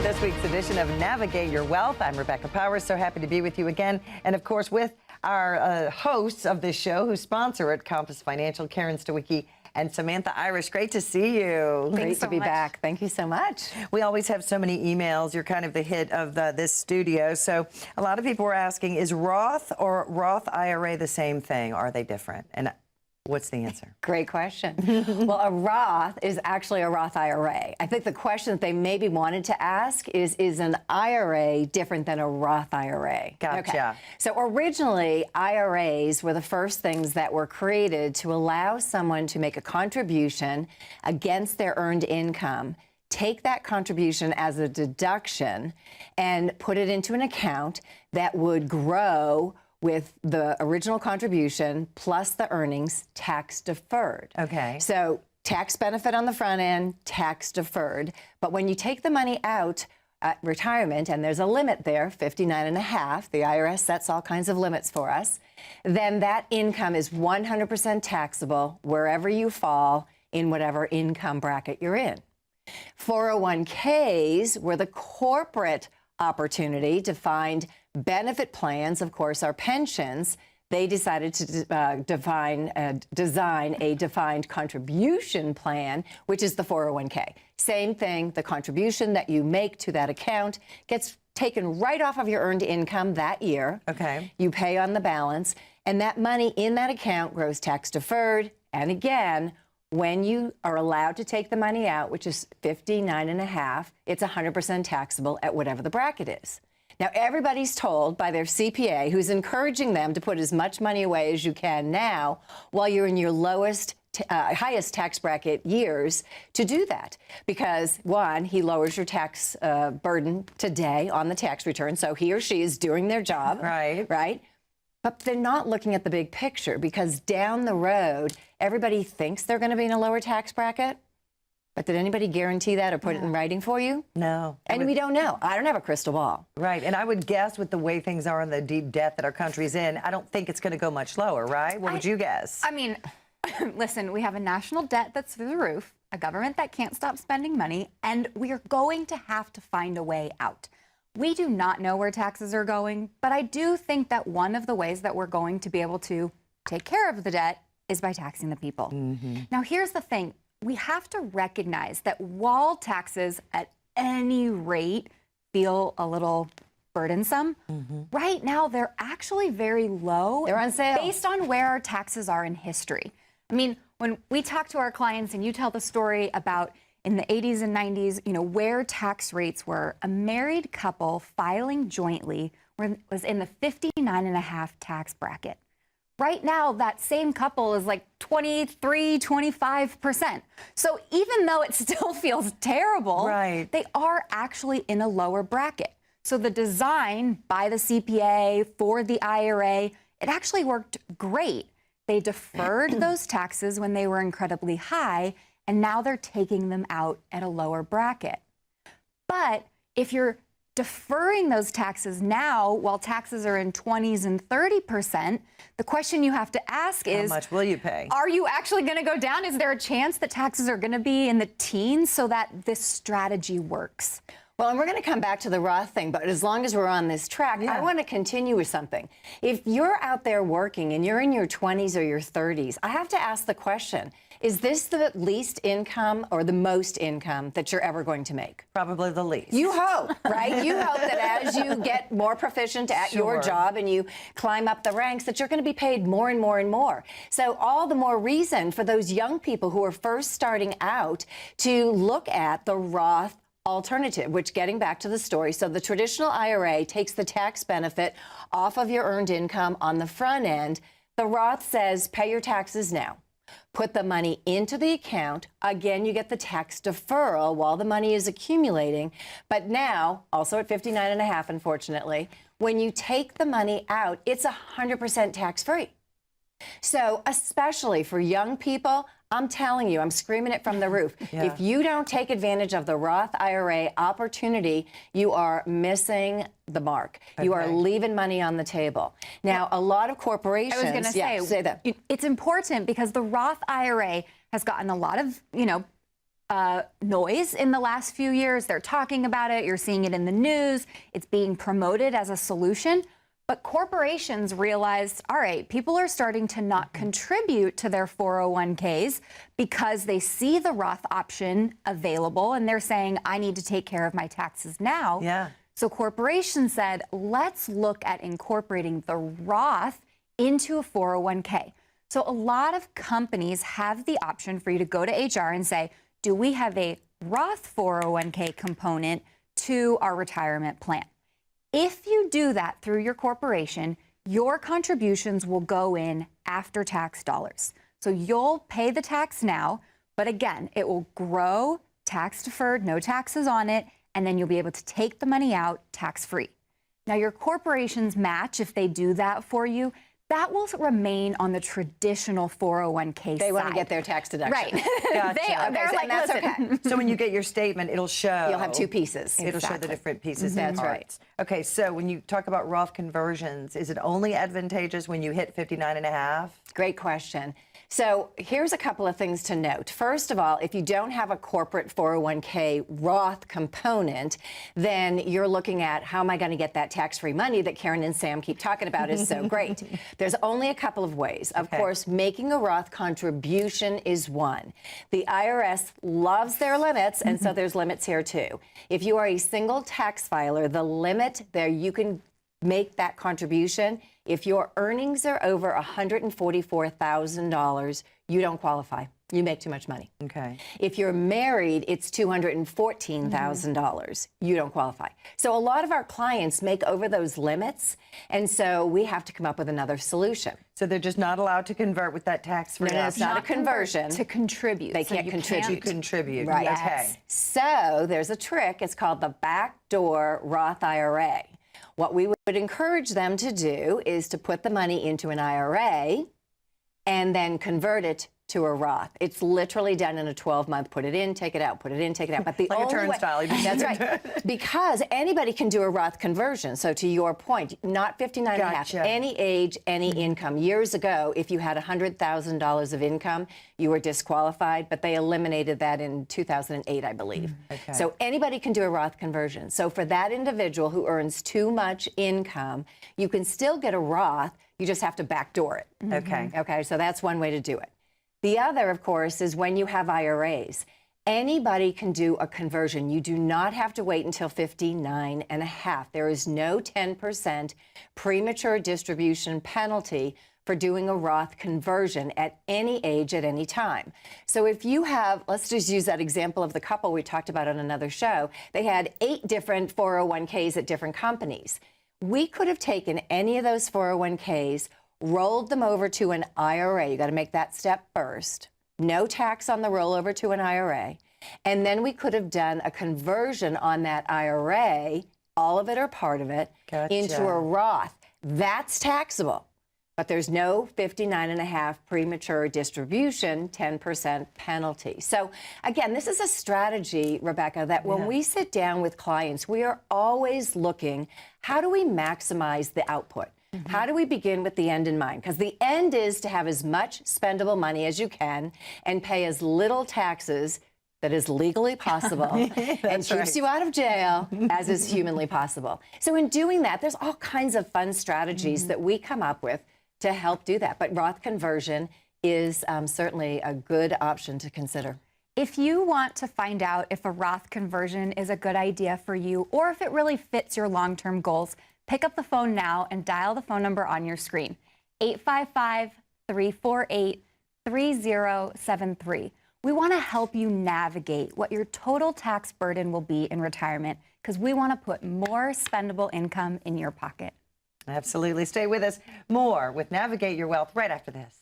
This week's edition of Navigate Your Wealth. I'm Rebecca Powers. So happy to be with you again. And of course, with our hosts of this show who sponsor it, Compass Financial, Karen Stawicki and Samantha Irish. Great to see you. Great to be back. Thank you so much. We always have so many emails. You're kind of the hit of this studio. So a lot of people were asking, is Roth or Roth IRA the same thing? Are they different? And what's the answer? Great question. Well, a Roth is actually a Roth IRA. I think the question that they maybe wanted to ask is an IRA different than a Roth IRA? Gotcha. Okay. So originally, IRAs were the first things that were created to allow someone to make a contribution against their earned income, take that contribution as a deduction, and put it into an account that would grow with the original contribution plus the earnings tax deferred. Okay. So tax benefit on the front end, tax deferred. But when you take the money out at retirement, and there's a limit there, 59.5, the IRS sets all kinds of limits for us, then that income is 100% taxable wherever you fall in whatever income bracket you're in. 401ks were the corporate opportunity to find benefit plans, of course, our pensions. They decided to design a defined contribution plan, which is the 401k. Same thing, the contribution that you make to that account gets taken right off of your earned income that year. Okay. You pay on the balance, and that money in that account grows tax deferred. And again, when you are allowed to take the money out, which is 59.5, it's 100% taxable at whatever the bracket is. Now, everybody's told by their CPA, who's encouraging them to put as much money away as you can now while you're in your highest tax bracket years, to do that. Because, one, he lowers your tax burden today on the tax return, so he or she is doing their job. Right. Right? But they're not looking at the big picture, because down the road, everybody thinks they're going to be in a lower tax bracket. But did anybody guarantee that or put it in writing for you? No. And we don't know. I don't have a crystal ball. Right. And I would guess with the way things are and the deep debt that our country's in, I don't think it's going to go much lower, right? What would you guess? I mean, listen, we have a national debt that's through the roof, a government that can't stop spending money, and we are going to have to find a way out. We do not know where taxes are going, but I do think that one of the ways that we're going to be able to take care of the debt is by taxing the people. Now, here's the thing. We have to recognize that while taxes at any rate feel a little burdensome, right now they're actually very low. They're on sale. Based on where our taxes are in history. I mean, when we talk to our clients and you tell the story about in the 80s and 90s, you know, where tax rates were, a married couple filing jointly was in the 59.5 tax bracket. Right now, that same couple is like 23, 25%. So even though it still feels terrible, right, they are actually in a lower bracket. So the design by the CPA for the IRA, it actually worked great. They deferred those taxes when they were incredibly high, and now they're taking them out at a lower bracket. But if you're deferring those taxes now while taxes are in 20s and 30%, the question you have to ask is, how much will you pay? Are you actually going to go down? Is there a chance that taxes are going to be in the teens so that this strategy works? Well, and we're going to come back to the Roth thing, but as long as we're on this track, I want to continue with something. If you're out there working and you're in your 20s or your 30s, I have to ask the question, is this the least income or the most income that you're ever going to make? Probably the least. You hope, right? You hope that as you get more proficient at your job and you climb up the ranks, that you're going to be paid more and more and more. So all the more reason for those young people who are first starting out to look at the Roth alternative, which, getting back to the story, so the traditional IRA takes the tax benefit off of your earned income on the front end. The Roth says, pay your taxes now. Put the money into the account. Again, you get the tax deferral while the money is accumulating. But now, also at 59.5, unfortunately, when you take the money out, it's 100% tax-free. So especially for young people, I'm telling you, I'm screaming it from the roof. If you don't take advantage of the Roth IRA opportunity, you are missing the mark. You are leaving money on the table. Now, a lot of corporations... I was going to say that. It's important because the Roth IRA has gotten a lot of, noise in the last few years. They're talking about it. You're seeing it in the news. It's being promoted as a solution. But corporations realized, all right, people are starting to not contribute to their 401ks because they see the Roth option available and they're saying, I need to take care of my taxes now. Yeah. So corporations said, let's look at incorporating the Roth into a 401k. So a lot of companies have the option for you to go to HR and say, do we have a Roth 401k component to our retirement plan? If you do that through your corporation, your contributions will go in after tax dollars. So you'll pay the tax now, but again, it will grow tax deferred, no taxes on it, and then you'll be able to take the money out tax-free. Now, your corporation's match, if they do that for you, that will remain on the traditional 401k side. They want to get their tax deduction. Right. Gotcha. They're like, that's listen. okay. So when you get your statement, it'll show. You'll have two pieces. It'll show the Exactly. different pieces and That's right. parts. Okay, so when you talk about Roth conversions, is it only advantageous when you hit 59 and a half? Great question. So here's a couple of things to note. First of all, if you don't have a corporate 401k Roth component, then you're looking at how am I going to get that tax-free money that Karen and Sam keep talking about is so great. There's only a couple of ways. Of course, making a Roth contribution is one. The IRS loves their limits, and so there's limits here too. If you are a single tax filer, the limit there you can make that contribution. If your earnings are over $144,000, you don't qualify. You make too much money. Okay. If you're married, it's $214,000. You don't qualify. So a lot of our clients make over those limits, and so we have to come up with another solution. So they're just not allowed to convert with that tax-free No, it's option? not a conversion. To contribute. They So can't you contribute. To contribute. Right. Okay. So there's a trick. It's called the backdoor Roth IRA. What we would encourage them to do is to put the money into an IRA and then convert it to a Roth. It's literally done in a 12-month, put it in, take it out, put it in, take it out. But the Like a only turnstile. way, that's right, because anybody can do a Roth conversion. So to your point, not 59 and a half, Gotcha. any age, any income. Years ago, if you had $100,000 of income, you were disqualified, but they eliminated that in 2008, I believe. Okay. So anybody can do a Roth conversion. So for that individual who earns too much income, you can still get a Roth, you just have to backdoor it. Okay. Okay, so that's one way to do it. The other, of course, is when you have IRAs. Anybody can do a conversion. You do not have to wait until 59 and a half. There is no 10% premature distribution penalty for doing a Roth conversion at any age at any time. So if you have, let's just use that example of the couple we talked about on another show. They had 8 different 401ks at different companies. We could have taken any of those 401ks, rolled them over to an IRA. You got to make that step first. No tax on the rollover to an IRA. And then we could have done a conversion on that IRA, all of it or part of it, into a Roth. That's taxable. But there's no 59 and a half premature distribution, 10% penalty. So again, this is a strategy, Rebecca, that when we sit down with clients, we are always looking, how do we maximize the output? How do we begin with the end in mind? Because the end is to have as much spendable money as you can and pay as little taxes that is legally possible and keeps you out of jail as is humanly possible. So in doing that, there's all kinds of fun strategies that we come up with to help do that. But Roth conversion is certainly a good option to consider. If you want to find out if a Roth conversion is a good idea for you or if it really fits your long-term goals, pick up the phone now and dial the phone number on your screen, 855-348-3073. We want to help you navigate what your total tax burden will be in retirement because we want to put more spendable income in your pocket. Absolutely. Stay with us. More with Navigate Your Wealth right after this.